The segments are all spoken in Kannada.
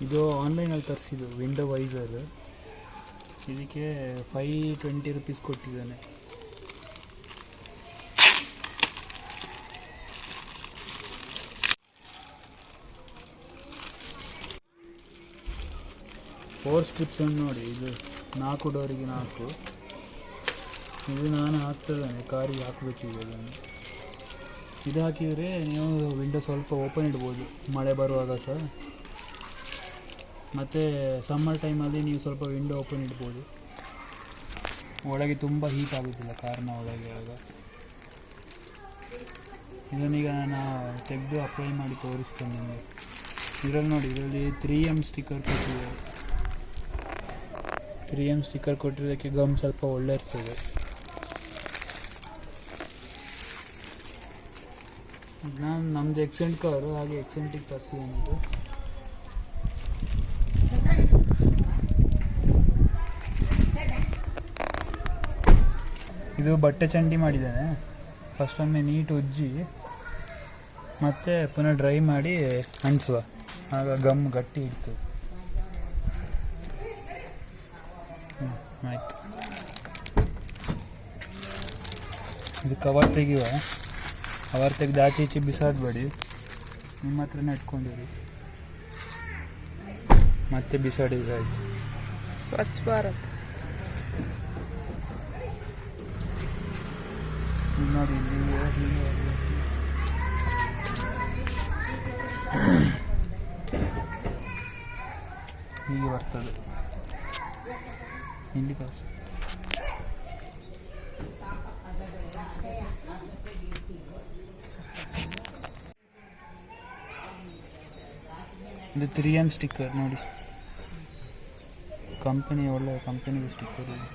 ಇದು ಆನ್ಲೈನಲ್ಲಿ ತರಿಸಿದ್ದು ವಿಂಡೋ ವೈಸರ್. ಇದಕ್ಕೆ 520 ರೂಪೀಸ್ ಕೊಟ್ಟಿದ್ದಾನೆ. ಫೋರ್ ಸ್ಟ್ರಿಪ್ಸ್ ನೋಡಿ, ಇದು 4 ಡೋರಿಗೆ 4. ಇದು ನಾನು ಹಾಕ್ತಿದ್ದಾನೆ, ಕಾರಿಗೆ ಹಾಕಬೇಕಿದೆ ಅದನ್ನು. ಇದು ಹಾಕಿದರೆ ನೀವು ವಿಂಡೋ ಸ್ವಲ್ಪ ಓಪನ್ ಇಡ್ಬೋದು ಮಳೆ ಬರುವಾಗ ಸಹ. ಮತ್ತು ಸಮ್ಮರ್ ಟೈಮಲ್ಲಿ ನೀವು ಸ್ವಲ್ಪ ವಿಂಡೋ ಓಪನ್ ಇಡ್ಬೋದು, ಒಳಗೆ ತುಂಬ ಹೀಟ್ ಆಗೋದಿಲ್ಲ ಕಾರ್ನ ಒಳಗೆ ಆಗ. ಇದನ್ನೀಗ ನಾನು ತೆಗೆದು ಅಪ್ಲೈ ಮಾಡಿ ತೋರಿಸ್ತೇನೆ ನಿಮಗೆ. ಇದರಲ್ಲಿ ನೋಡಿ, ಇದರಲ್ಲಿ 3M ಸ್ಟಿಕ್ಕರ್ ಕೊಟ್ಟಿದ್ದಾರೆ. 3M ಸ್ಟಿಕ್ಕರ್ ಕೊಟ್ಟಿರೋದಕ್ಕೆ ಗಮ್ ಸ್ವಲ್ಪ ಒಳ್ಳೆ ಇರ್ತದೆ. ನಾನು ನಮ್ಮದು ಎಕ್ಸೆಂಟ್ ಕಾರು, ಹಾಗೆ ಎಕ್ಸೆಂಟಿಗೆ ತರಿಸಿದ್ದೇನೆ. ಇದು ಬಟ್ಟೆ ಚಂಡಿ ಮಾಡಿದ್ದೇನೆ. ಫಸ್ಟ್ ಒಮ್ಮೆ ನೀಟ್ ಉಜ್ಜಿ ಮತ್ತು ಪುನಃ ಡ್ರೈ ಮಾಡಿ ಅಂಟಿಸುವ, ಆಗ ಗಮ್ ಗಟ್ಟಿ ಇರ್ತದೆ. ಆಯಿತು. ಇದು ಕವರ್ ತೆಗೆಯುವ. ಕವರ್ ತೆಗೆದು ಆಚೆ ಈಚೆ ಬಿಸಾಡಬೇಡಿ, ನಿಮ್ಮ ಹತ್ರನೇ ಇಟ್ಕೊಂಡಿರಿ, ಮತ್ತೆ ಬಿಸಾಡಿದ್ರೆ ಆಯಿತು. ಸ್ವಚ್ಛ ಭಾರತ್ ನೋಡಿ, ಹೀಗೆ ಬರ್ತದೆ. ಇಲ್ಲಿ ತೋರಿಸಿ. ಇದು 3M ಸ್ಟಿಕ್ಕರ್ ನೋಡಿ, ಕಂಪನಿ ಒಳ್ಳೆಯ ಕಂಪನಿಗೆ ಸ್ಟಿಕ್ಕರ್ ಇದೆ.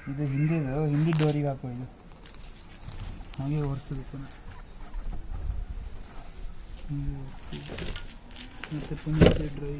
ಇದು ಹಿಂದಿ ಡೋರಿಗೆ ಹಾಕೋದು, ಹಾಗೆ ಒರೆಸೋದು ಪುನಃ. ಮತ್ತು ಪುನಃ ಡ್ರೈ